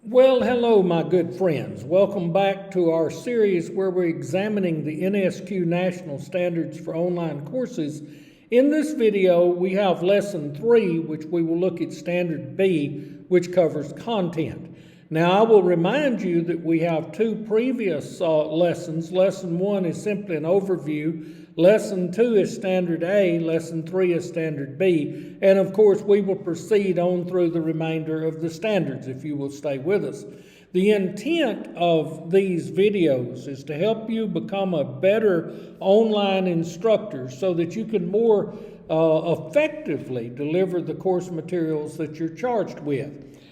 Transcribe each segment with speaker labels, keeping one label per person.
Speaker 1: Well, hello, my good friends. Welcome back to our series where we're examining the NSQ National Standards for online courses. In this video, we have Lesson 3, which we will look at Standard B, which covers content. Now, I will remind you that we have two previous lessons. Lesson 1 is simply an overview. Lesson 2 is Standard A, Lesson 3 is Standard B, and of course we will proceed on through the remainder of the standards if you will stay with us. The intent of these videos is to help you become a better online instructor so that you can more effectively deliver the course materials that you're charged with.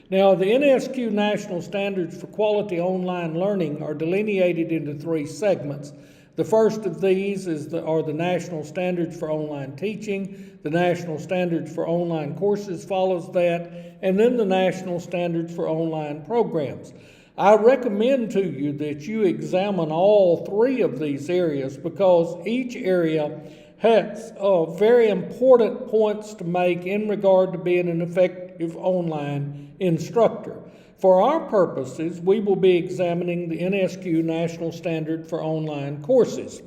Speaker 1: Now, the NSQ National Standards for Quality Online Learning are delineated into three segments. The first of these are the National Standards for Online Teaching. The National Standards for Online Courses follows that, and then the National Standards for Online Programs. I recommend to you that you examine all three of these areas because each area has very important points to make in regard to being an effective online instructor. For our purposes, we will be examining the NSQ National Standard for Online Courses.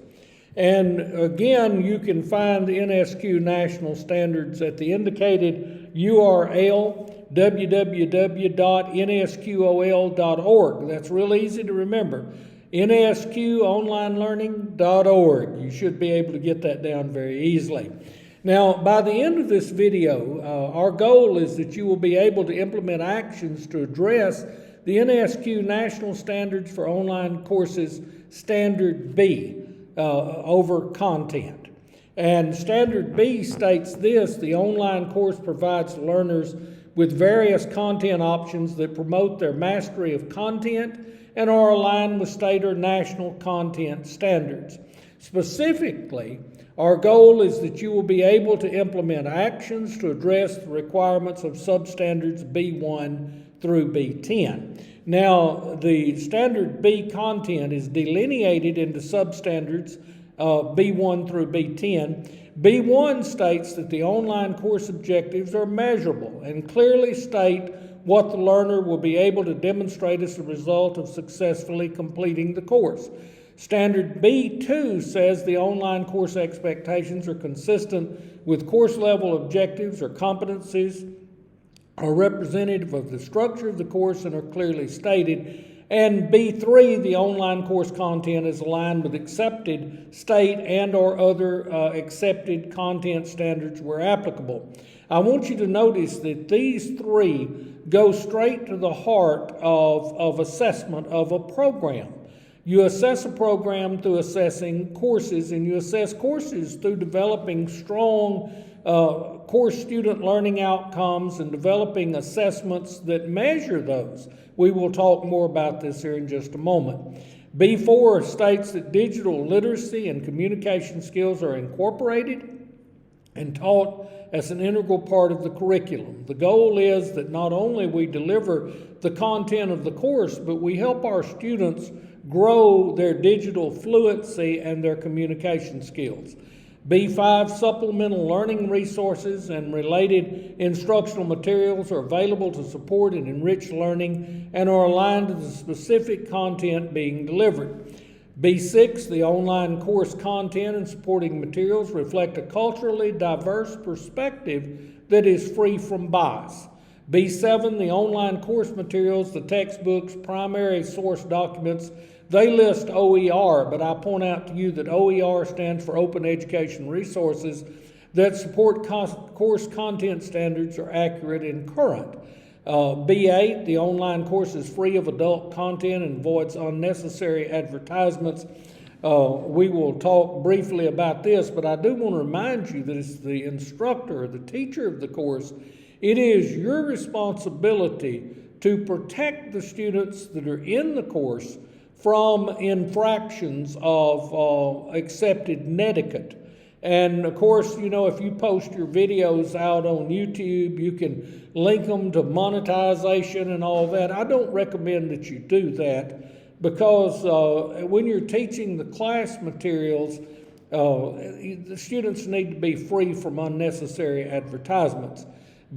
Speaker 1: And again, you can find the NSQ National Standards at the indicated URL, www.nsqol.org. That's real easy to remember, nsqonlinelearning.org. You should be able to get that down very easily. Now, by the end of this video, our goal is that you will be able to implement actions to address the NSQ National Standards for Online Courses Standard B over content. And Standard B states this: the online course provides learners with various content options that promote their mastery of content and are aligned with state or national content standards. Specifically, our goal is that you will be able to implement actions to address the requirements of substandards B1 through B10. Now, the Standard B content is delineated into substandards B1 through B10. B1 states that the online course objectives are measurable and clearly state what the learner will be able to demonstrate as a result of successfully completing the course. Standard B2 says the online course expectations are consistent with course level objectives or competencies, are representative of the structure of the course and are clearly stated. And B3, the online course content is aligned with accepted state and or other accepted content standards where applicable. I want you to notice that these three go straight to the heart of assessment of a program. You assess a program through assessing courses, and you assess courses through developing strong course student learning outcomes and developing assessments that measure those. We will talk more about this here in just a moment. B4 states that digital literacy and communication skills are incorporated and taught as an integral part of the curriculum. The goal is that not only we deliver the content of the course, but we help our students grow their digital fluency and their communication skills. B5, supplemental learning resources and related instructional materials are available to support and enrich learning and are aligned to the specific content being delivered. B6, the online course content and supporting materials reflect a culturally diverse perspective that is free from bias. B7, the online course materials, the textbooks, primary source documents, they list OER, but I point out to you that OER stands for Open Education Resources that support course content standards are accurate and current. B8, the online course is free of adult content and avoids unnecessary advertisements. We will talk briefly about this, but I do want to remind you that as the instructor, the teacher of the course, it is your responsibility to protect the students that are in the course from infractions of accepted netiquette. And of course, you know, if you post your videos out on YouTube, you can link them to monetization and all that. I don't recommend that you do that because when you're teaching the class materials, the students need to be free from unnecessary advertisements.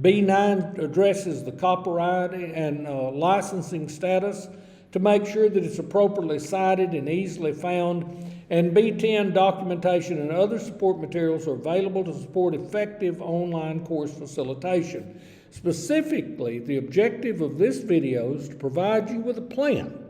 Speaker 1: B9 addresses the copyright and licensing status to make sure that it's appropriately cited and easily found. And B10, documentation and other support materials are available to support effective online course facilitation. Specifically, the objective of this video is to provide you with a plan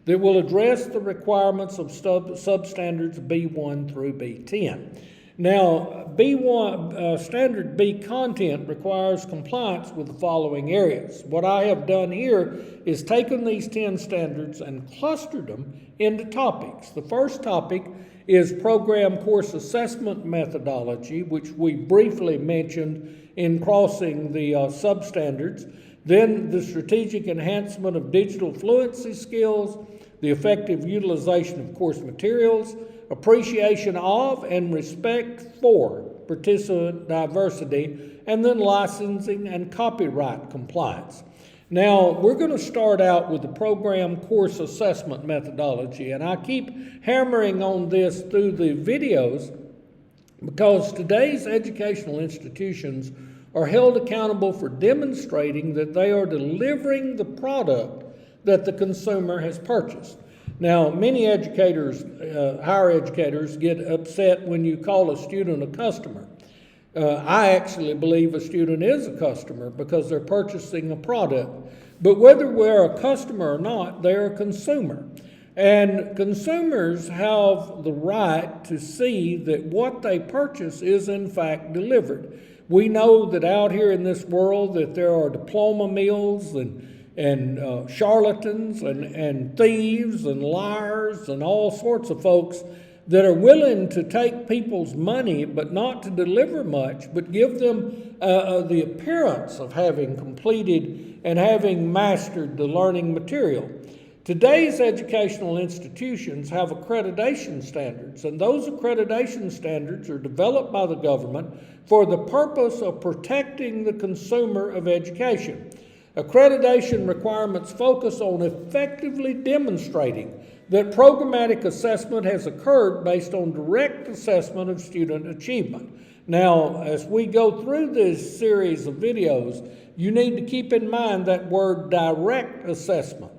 Speaker 1: that will address the requirements of substandards B1 through B10. Now, B1, Standard B content requires compliance with the following areas. What I have done here is taken these 10 standards and clustered them into topics. The first topic is program course assessment methodology, which we briefly mentioned in crossing the substandards. Then the strategic enhancement of digital fluency skills, the effective utilization of course materials, appreciation of and respect for participant diversity, and then licensing and copyright compliance. Now, we're going to start out with the program course assessment methodology, and I keep hammering on this through the videos because today's educational institutions are held accountable for demonstrating that they are delivering the product that the consumer has purchased. Now, many educators, higher educators, get upset when you call a student a customer. I actually believe a student is a customer because they're purchasing a product. But whether we're a customer or not, they're a consumer. And consumers have the right to see that what they purchase is in fact delivered. We know that out here in this world that there are diploma mills and charlatans and thieves and liars and all sorts of folks that are willing to take people's money but not to deliver much, but give them the appearance of having completed and having mastered the learning material. Today's educational institutions have accreditation standards, and those accreditation standards are developed by the government for the purpose of protecting the consumer of education. Accreditation requirements focus on effectively demonstrating that programmatic assessment has occurred based on direct assessment of student achievement. Now, as we go through this series of videos, you need to keep in mind that word direct assessment.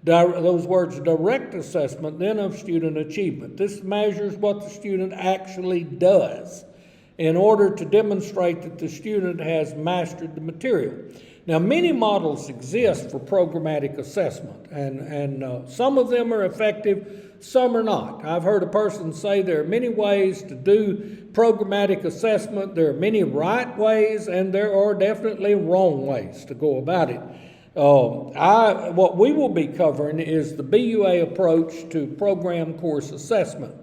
Speaker 1: Those words direct assessment, then of student achievement. This measures what the student actually does in order to demonstrate that the student has mastered the material. Now, many models exist for programmatic assessment, and some of them are effective, some are not. I've heard a person say there are many ways to do programmatic assessment. There are many right ways, and there are definitely wrong ways to go about it. What we will be covering is the BUA approach to program course assessment.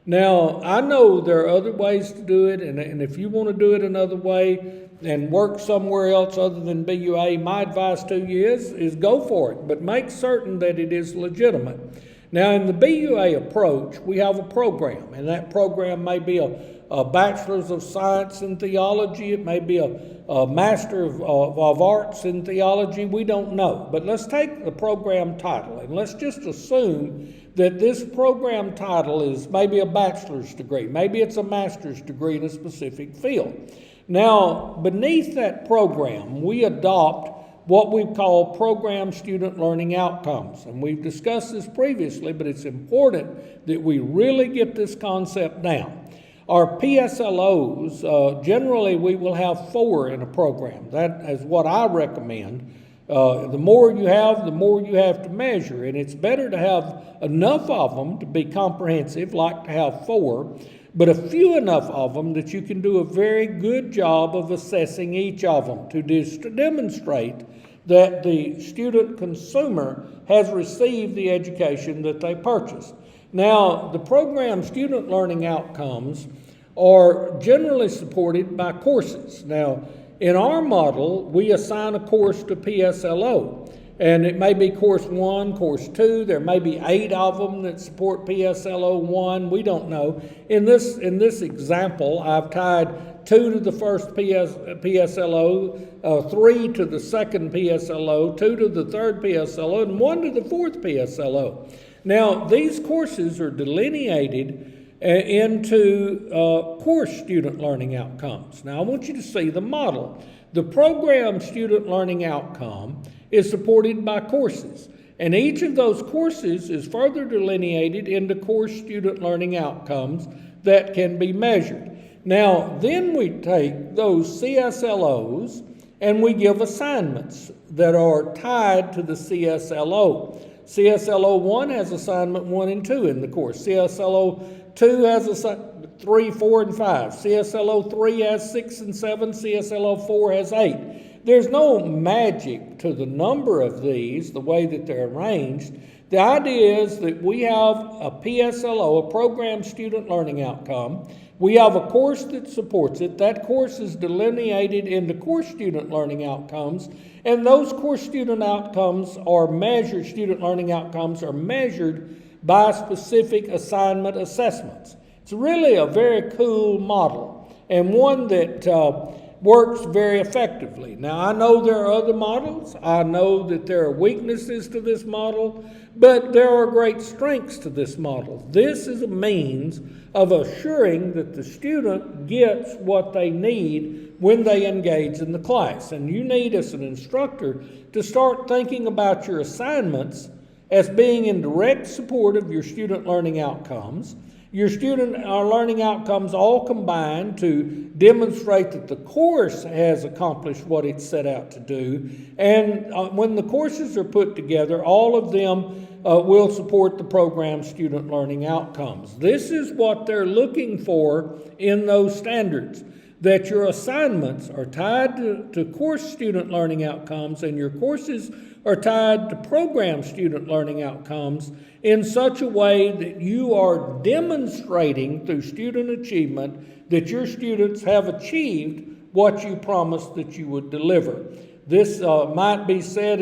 Speaker 1: Now, I know there are other ways to do it, and if you want to do it another way and work somewhere else other than BUA, my advice to you is go for it, but make certain that it is legitimate. Now, in the BUA approach, we have a program, and that program may be a Bachelor's of Science in Theology. It may be a Master of Arts in Theology. We don't know. But let's take the program title, and let's just assume that this program title is maybe a bachelor's degree. Maybe it's a master's degree in a specific field. Now, beneath that program, we adopt what we call program student learning outcomes. And we've discussed this previously, but it's important that we really get this concept down. Our PSLOs, generally we will have 4 in a program. That is what I recommend. The more you have to measure, and it's better to have enough of them to be comprehensive, like to have 4, but a few enough of them that you can do a very good job of assessing each of them to demonstrate that the student consumer has received the education that they purchased. Now, the program student learning outcomes are generally supported by courses. Now, in our model, we assign a course to PSLO, and it may be course 1, course 2. There may be 8 of them that support PSLO 1. We don't know. In this example, I've tied 2 to the first PSLO, 3 to the second PSLO, 2 to the third PSLO, and 1 to the fourth PSLO. Now, these courses are delineated into course student learning outcomes. Now, I want you to see the model. The program student learning outcome is supported by courses, and each of those courses is further delineated into course student learning outcomes that can be measured. Now, then we take those CSLOs and we give assignments that are tied to the CSLO. CSLO 1 has assignment 1 and 2 in the course. CSLO 2 has 3, 4, and 5. CSLO 3 has 6 and 7. CSLO 4 has 8. There's no magic to the number of these, the way that they're arranged. The idea is that we have a PSLO, a Program Student Learning Outcome. We have a course that supports it. That course is delineated into course student learning outcomes, and those course student outcomes are measured, student learning outcomes are measured by specific assignment assessments. It's really a very cool model, and one that works very effectively. Now, I know there are other models. I know that there are weaknesses to this model, but there are great strengths to this model. This is a means of assuring that the student gets what they need when they engage in the class. And you need, as an instructor, to start thinking about your assignments as being in direct support of your student learning outcomes. Your student learning outcomes all combine to demonstrate that the course has accomplished what it set out to do. And when the courses are put together, all of them will support the program student learning outcomes. This is what they're looking for in those standards, that your assignments are tied to course student learning outcomes and your courses are tied to program student learning outcomes in such a way that you are demonstrating through student achievement that your students have achieved what you promised that you would deliver. This might be said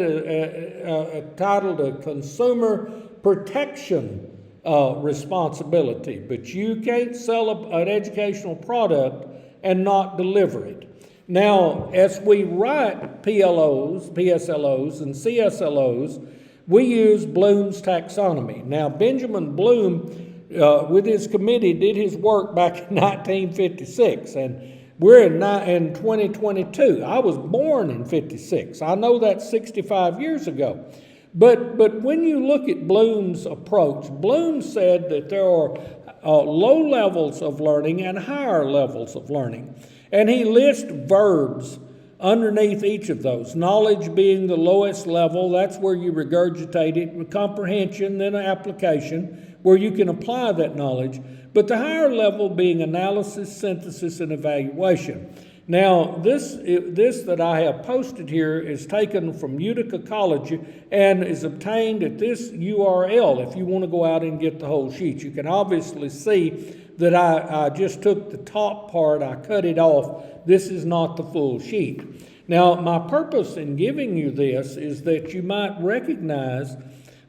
Speaker 1: titled a consumer protection responsibility, but you can't sell an educational product and not deliver it. Now, as we write PLOs, PSLOs, and CSLOs, we use Bloom's taxonomy. Now, Benjamin Bloom, with his committee, did his work back in 1956, and we're in 2022. I was born in 56. I know that's 65 years ago. But when you look at Bloom's approach, Bloom said that there are low levels of learning and higher levels of learning. And he lists verbs underneath each of those. Knowledge being the lowest level, that's where you regurgitate it, with comprehension, then application, where you can apply that knowledge. But the higher level being analysis, synthesis, and evaluation. Now, this that I have posted here is taken from Utica College and is obtained at this URL if you want to go out and get the whole sheet. You can obviously see that I just took the top part, I cut it off. This is not the full sheet. Now, my purpose in giving you this is that you might recognize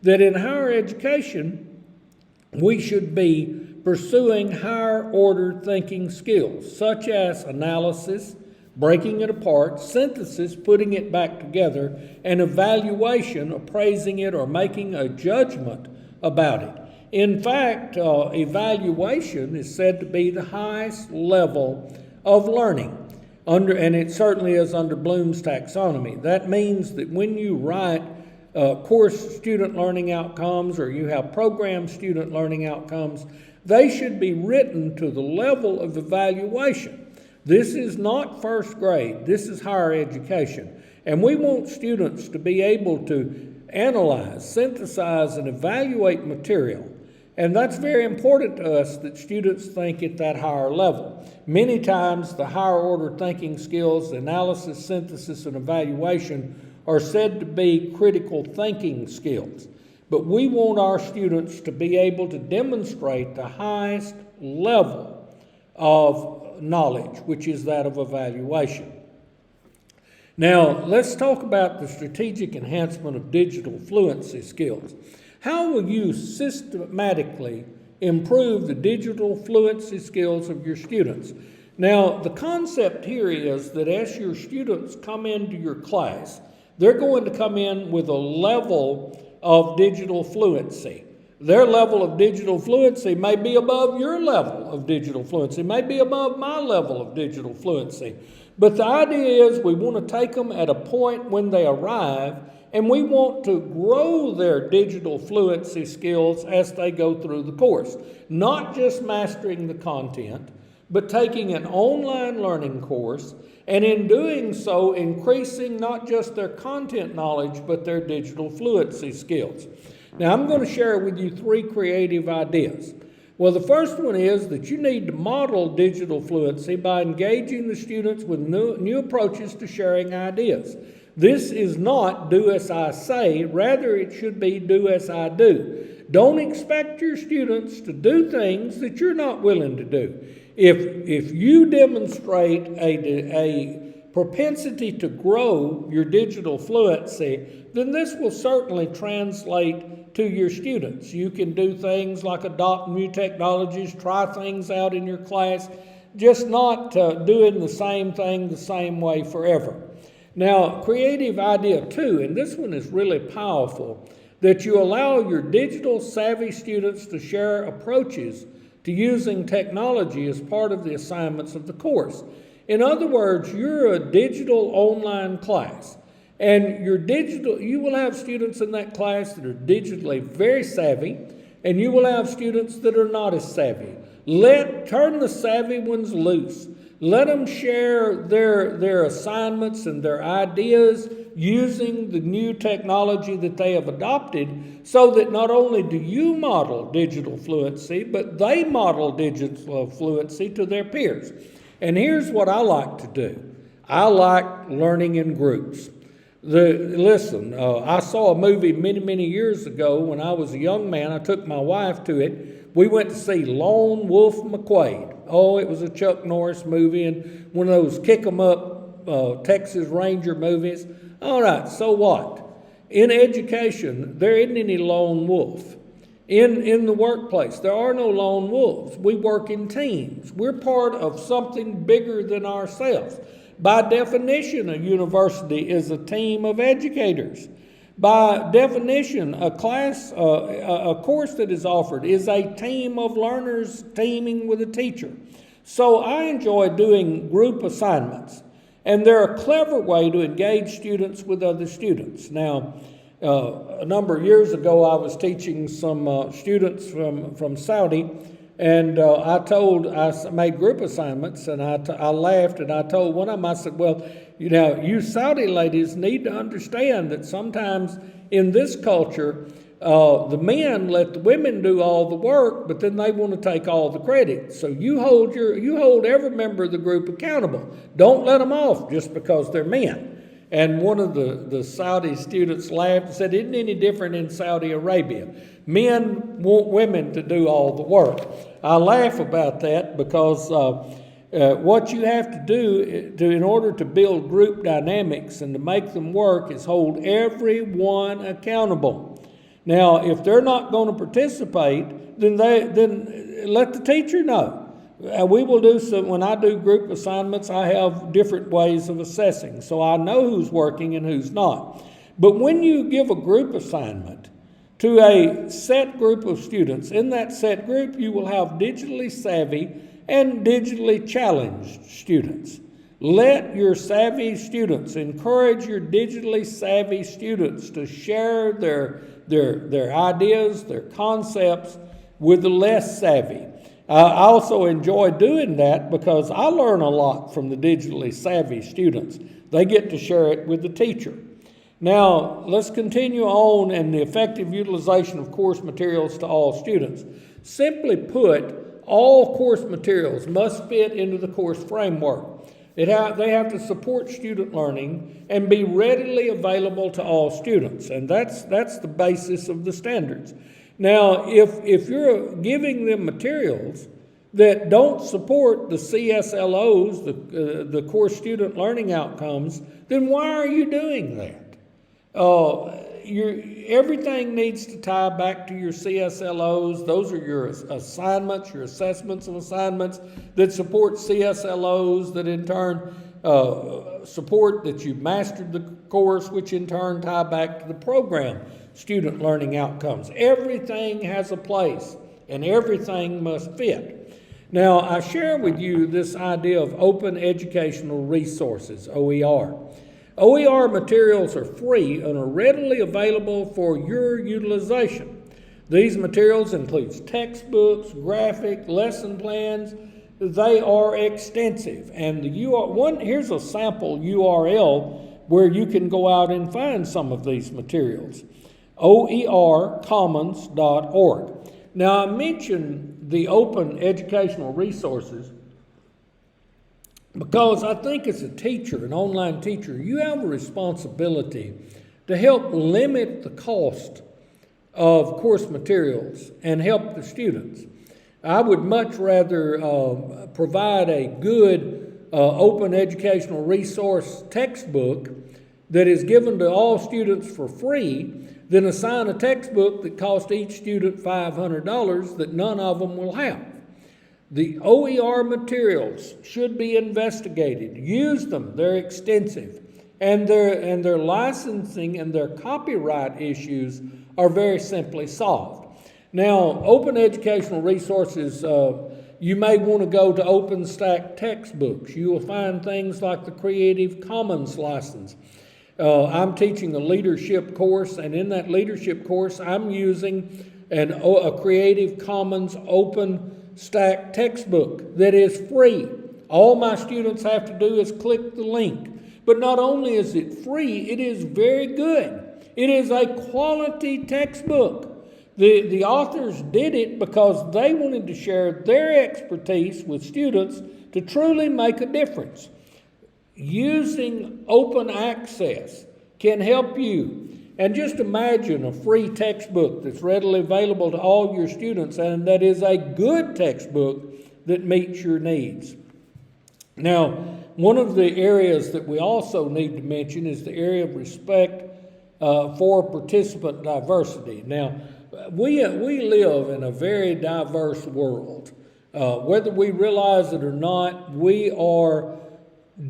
Speaker 1: that in higher education, we should be pursuing higher order thinking skills, such as analysis, breaking it apart, synthesis, putting it back together, and evaluation, appraising it or making a judgment about it. In fact, evaluation is said to be the highest level of learning, and it certainly is under Bloom's taxonomy. That means that when you write course student learning outcomes or you have program student learning outcomes, they should be written to the level of evaluation. This is not first grade. This is higher education. And we want students to be able to analyze, synthesize, and evaluate material. And that's very important to us that students think at that higher level. Many times the higher order thinking skills, analysis, synthesis, and evaluation are said to be critical thinking skills. But we want our students to be able to demonstrate the highest level of knowledge, which is that of evaluation. Now, let's talk about the strategic enhancement of digital fluency skills. How will you systematically improve the digital fluency skills of your students? Now, the concept here is that as your students come into your class, they're going to come in with a level of digital fluency. Their level of digital fluency may be above your level of digital fluency, may be above my level of digital fluency. But the idea is we want to take them at a point when they arrive, and we want to grow their digital fluency skills as they go through the course. Not just mastering the content, but taking an online learning course, and in doing so, increasing not just their content knowledge, but their digital fluency skills. Now, I'm going to share with you 3 creative ideas. Well, the first one is that you need to model digital fluency by engaging the students with new approaches to sharing ideas. This is not do as I say, rather it should be do as I do. Don't expect your students to do things that you're not willing to do. If you demonstrate a propensity to grow your digital fluency, then this will certainly translate to your students. You can do things like adopt new technologies, try things out in your class, just not doing the same thing the same way forever. Now, creative idea 2, and this one is really powerful, that you allow your digital savvy students to share approaches to using technology as part of the assignments of the course. In other words, you're a digital online class, and you will have students in that class that are digitally very savvy, and you will have students that are not as savvy. Turn the savvy ones loose. Let them share their assignments and their ideas using the new technology that they have adopted, so that not only do you model digital fluency, but they model digital fluency to their peers. And here's what I like to do. I like learning in groups. I saw a movie many years ago when I was a young man. I took my wife to it. We went to see Lone Wolf McQuade. Oh, it was a Chuck Norris movie and one of those kick-em-up Texas Ranger movies. All right, so what? In education, there isn't any lone wolf. In the workplace, there are no lone wolves. We work in teams. We're part of something bigger than ourselves. By definition, a university is a team of educators. By definition, a course that is offered is a team of learners teaming with a teacher. So I enjoy doing group assignments, and they're a clever way to engage students with other students. Now, a number of years ago, I was teaching some students from Saudi, and I made group assignments, and I laughed, and I told one of them, I said, well, you Saudi ladies need to understand that sometimes in this culture, the men let the women do all the work, but then they want to take all the credit. So you hold every member of the group accountable. Don't let them off just because they're men. And one of the Saudi students laughed and said, isn't any different in Saudi Arabia? Men want women to do all the work. I laugh about that because what you have to do in order to build group dynamics and to make them work is hold everyone accountable. Now, if they're not going to participate, then let the teacher know. We will do some, when I do group assignments, I have different ways of assessing, so I know who's working and who's not. But when you give a group assignment to a set group of students, in that set group you will have digitally savvy and digitally challenged students. Let your savvy students, encourage your digitally savvy students to share their ideas, their concepts with the less savvy. I also enjoy doing that because I learn a lot from the digitally savvy students. They get to share it with the teacher. Now, let's continue on in the effective utilization of course materials to all students. Simply put, all course materials must fit into the course framework. They have to support student learning and be readily available to all students, and that's the basis of the standards. Now, if you're giving them materials that don't support the CSLOs, the core student learning outcomes, then why are you doing that? Everything needs to tie back to your CSLOs. Those are your assignments, your assessments of assignments that support CSLOs, that in turn support that you've mastered the course, which in turn tie back to the program student learning outcomes. Everything has a place, and everything must fit. Now, I share with you this idea of open educational resources, OER. OER materials are free and are readily available for your utilization. These materials include textbooks, graphic, lesson plans. They are extensive. And here's a sample URL where you can go out and find some of these materials. oercommons.org. Now, I mentioned the open educational resources because I think as a teacher, an online teacher, you have a responsibility to help limit the cost of course materials and help the students. I would much rather provide a good open educational resource textbook that is given to all students for free than assign a textbook that costs each student $500 that none of them will have. The OER materials should be investigated. Use them. They're extensive. And their licensing and their copyright issues are very simply solved. Now, open educational resources, you may want to go to OpenStax textbooks. You will find things like the Creative Commons license. I'm teaching a leadership course, and in that leadership course, I'm using a Creative Commons OpenStax textbook that is free. All my students have to do is click the link. But not only is it free, it is very good. It is a quality textbook. The authors did it because they wanted to share their expertise with students to truly make a difference. Using open access can help you. And just imagine a free textbook that's readily available to all your students, and that is a good textbook that meets your needs. Now, one of the areas that we also need to mention is the area of respect for participant diversity. Now, we live in a very diverse world. Whether we realize it or not, we are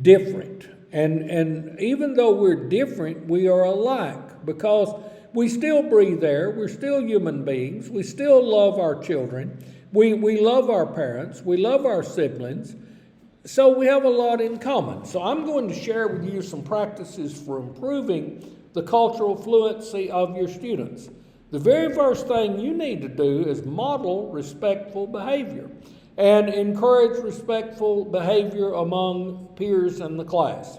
Speaker 1: different. And even though we're different, we are alike because we still breathe air, we're still human beings, we still love our children, we love our parents, we love our siblings, so we have a lot in common. So I'm going to share with you some practices for improving the cultural fluency of your students. The very first thing you need to do is model respectful behavior and encourage respectful behavior among peers in the class.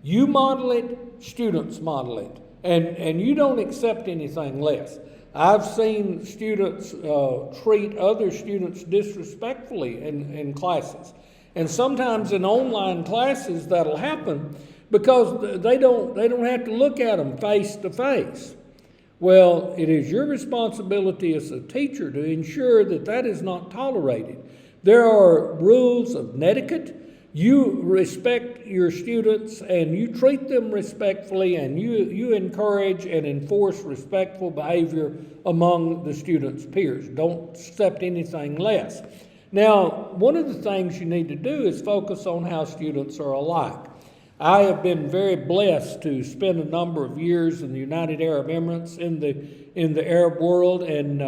Speaker 1: You model it, students model it, and you don't accept anything less. I've seen students treat other students disrespectfully in classes. And sometimes in online classes that'll happen because they don't have to look at them face to face. Well, it is your responsibility as a teacher to ensure that that is not tolerated. There are rules of netiquette. You respect your students and you treat them respectfully, and you encourage and enforce respectful behavior among the students' peers. Don't accept anything less. Now, one of the things you need to do is focus on how students are alike. I have been very blessed to spend a number of years in the United Arab Emirates in the Arab world, and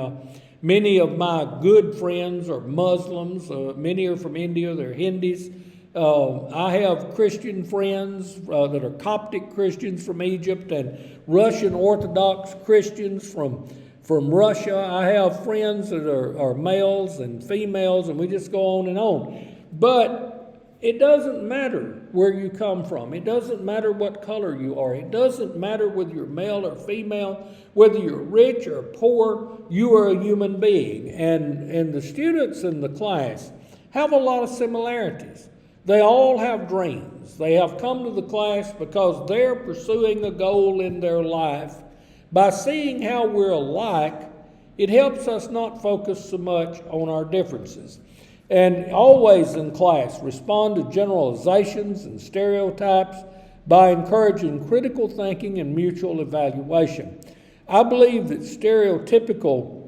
Speaker 1: many of my good friends are Muslims. Many are from India. They're Hindus. I have Christian friends that are Coptic Christians from Egypt and Russian Orthodox Christians from Russia. I have friends that are males and females, and we just go on and on. But it doesn't matter where you come from. It doesn't matter what color you are. It doesn't matter whether you're male or female, whether you're rich or poor. You are a human being. And the students in the class have a lot of similarities. They all have dreams. They have come to the class because they're pursuing a goal in their life. By seeing how we're alike, it helps us not focus so much on our differences. And always in class, respond to generalizations and stereotypes by encouraging critical thinking and mutual evaluation. I believe that stereotypical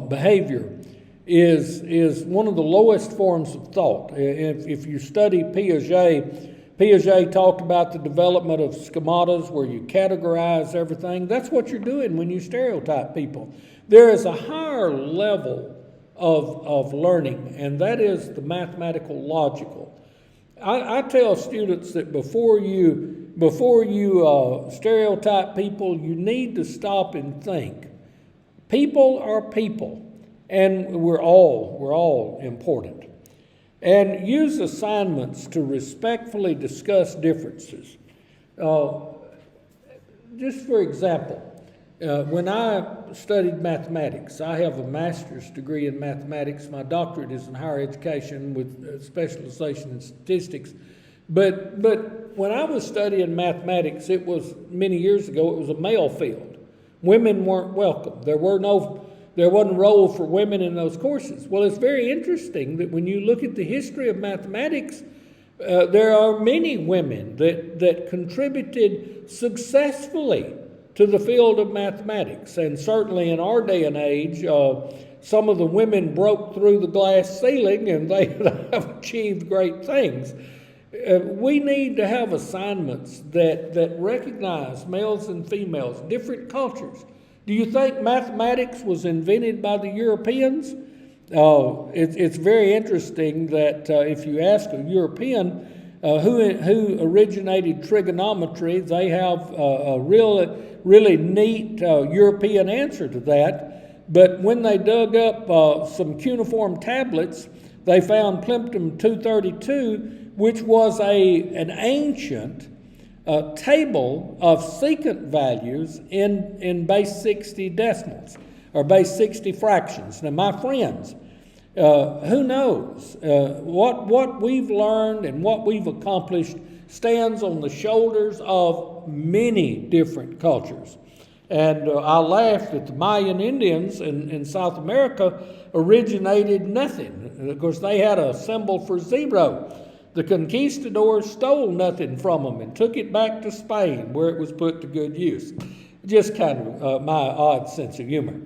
Speaker 1: behavior is one of the lowest forms of thought. If you study Piaget talked about the development of schematas where you categorize everything. That's what you're doing when you stereotype people. There is a higher level of learning, and that is the mathematical logical. I tell students that before you stereotype people, you need to stop and think. People are people, and we're all important. And use assignments to respectfully discuss differences. Just for example, when I studied mathematics, I have a master's degree in mathematics. My doctorate is in higher education with specialization in statistics. But when I was studying mathematics, it was many years ago, it was a male field. Women weren't welcome. There wasn't a role for women in those courses. Well, it's very interesting that when you look at the history of mathematics, there are many women that contributed successfully to the field of mathematics. And certainly in our day and age, some of the women broke through the glass ceiling and they have achieved great things. We need to have assignments that recognize males and females, different cultures. Do you think mathematics was invented by the Europeans? It's very interesting that if you ask a European who originated trigonometry, they have a really neat European answer to that. But when they dug up some cuneiform tablets, they found Plimpton 232, which was an ancient table of secant values in base 60 decimals, or base 60 fractions. Now, my friends, who knows? What we've learned and what we've accomplished stands on the shoulders of many different cultures. And I laughed that the Mayan Indians in South America originated nothing. Of course, they had a symbol for zero. The conquistadors stole nothing from them and took it back to Spain, where it was put to good use. Just kind of my odd sense of humor.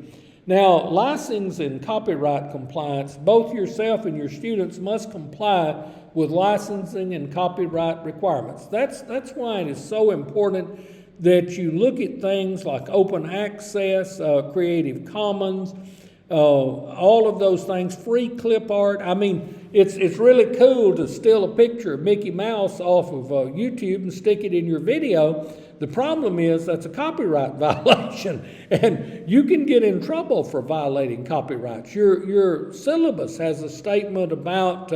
Speaker 1: Now, licensing and copyright compliance, both yourself and your students must comply with licensing and copyright requirements. That's why it is so important that you look at things like open access, Creative Commons, all of those things, free clip art. I mean, it's really cool to steal a picture of Mickey Mouse off of YouTube and stick it in your video. The problem is that's a copyright violation, and you can get in trouble for violating copyrights. Your syllabus has a statement about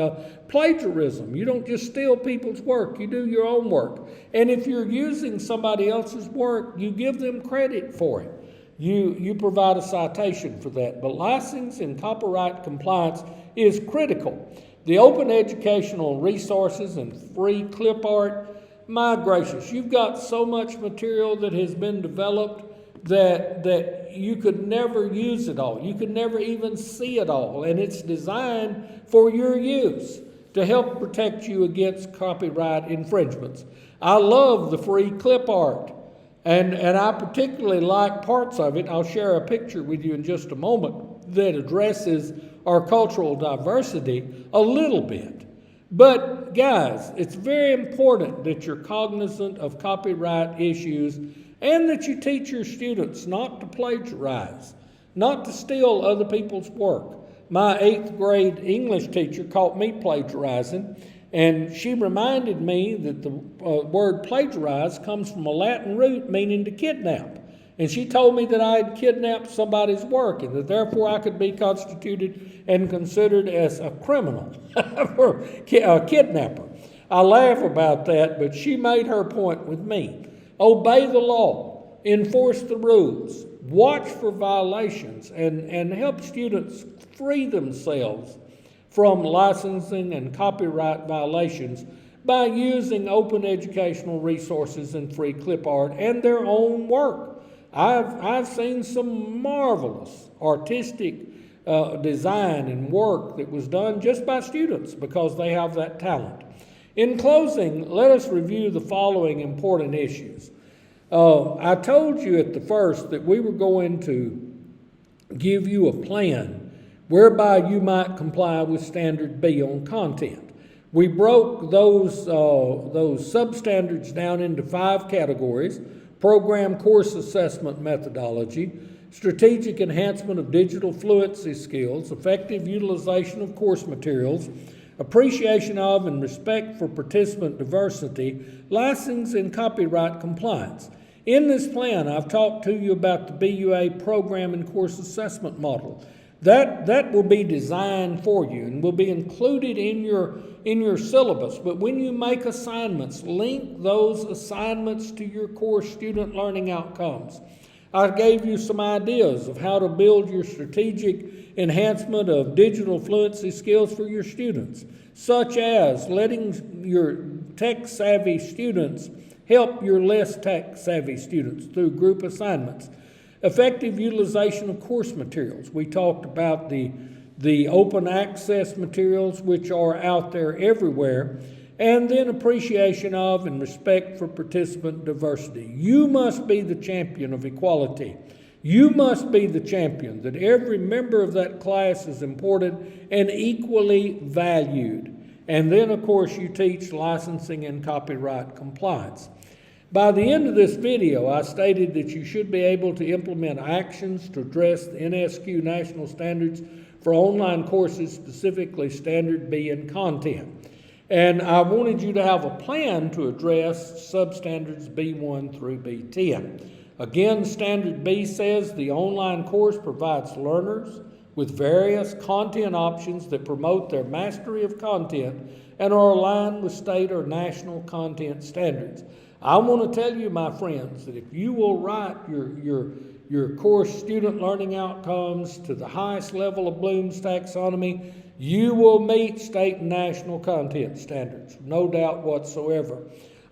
Speaker 1: plagiarism. You don't just steal people's work, you do your own work. And if you're using somebody else's work, you give them credit for it. You provide a citation for that. But licensing and copyright compliance is critical. The open educational resources and free clip art, my gracious, you've got so much material that has been developed that you could never use it all. You could never even see it all. And it's designed for your use to help protect you against copyright infringements. I love the free clip art. And I particularly like parts of it. I'll share a picture with you in just a moment that addresses our cultural diversity a little bit. But guys, it's very important that you're cognizant of copyright issues and that you teach your students not to plagiarize, not to steal other people's work. My 8th grade English teacher caught me plagiarizing, and she reminded me that the word plagiarize comes from a Latin root meaning to kidnap. And she told me that I had kidnapped somebody's work and that therefore I could be constituted and considered as a criminal, or a kidnapper. I laugh about that, but she made her point with me. Obey the law, enforce the rules, watch for violations, and help students free themselves from licensing and copyright violations by using open educational resources and free clip art and their own work. I've seen some marvelous artistic design and work that was done just by students because they have that talent. In closing, let us review the following important issues. I told you at the first that we were going to give you a plan whereby you might comply with Standard B on content. We broke those substandards down into 5 categories: program course assessment methodology, strategic enhancement of digital fluency skills, effective utilization of course materials, appreciation of and respect for participant diversity, licensing and copyright compliance. In this plan, I've talked to you about the BUA program and course assessment model. That will be designed for you and will be included in your syllabus. But when you make assignments, link those assignments to your course student learning outcomes. I gave you some ideas of how to build your strategic enhancement of digital fluency skills for your students, such as letting your tech-savvy students help your less tech-savvy students through group assignments. Effective utilization of course materials. We talked about the open access materials which are out there everywhere, and then appreciation of and respect for participant diversity. You must be the champion of equality. You must be the champion that every member of that class is important and equally valued. And then, of course, you teach licensing and copyright compliance. By the end of this video, I stated that you should be able to implement actions to address the NSQ National Standards for online courses, specifically Standard B in content. And I wanted you to have a plan to address substandards B1 through B10. Again, Standard B says the online course provides learners with various content options that promote their mastery of content and are aligned with state or national content standards. I want to tell you, my friends, that if you will write your course student learning outcomes to the highest level of Bloom's taxonomy, you will meet state and national content standards, no doubt whatsoever.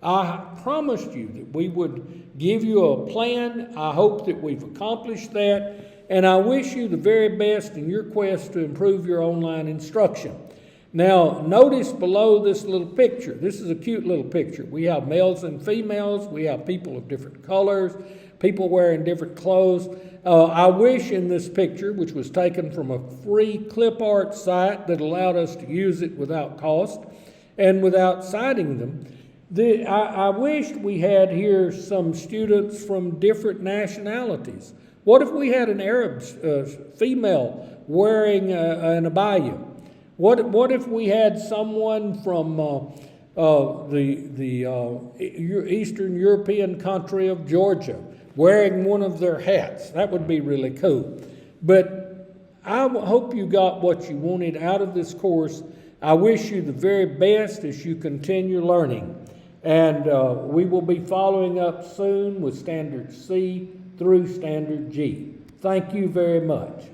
Speaker 1: I promised you that we would give you a plan. I hope that we've accomplished that, and I wish you the very best in your quest to improve your online instruction. Now, notice below this little picture. This is a cute little picture. We have males and females. We have people of different colors, people wearing different clothes. I wish in this picture, which was taken from a free clip art site that allowed us to use it without cost and without citing them, I wished we had here some students from different nationalities. What if we had an Arab female wearing an abaya? What if we had someone from the Eastern European country of Georgia wearing one of their hats? That would be really cool. But I hope you got what you wanted out of this course. I wish you the very best as you continue learning. And we will be following up soon with Standard C through Standard G. Thank you very much.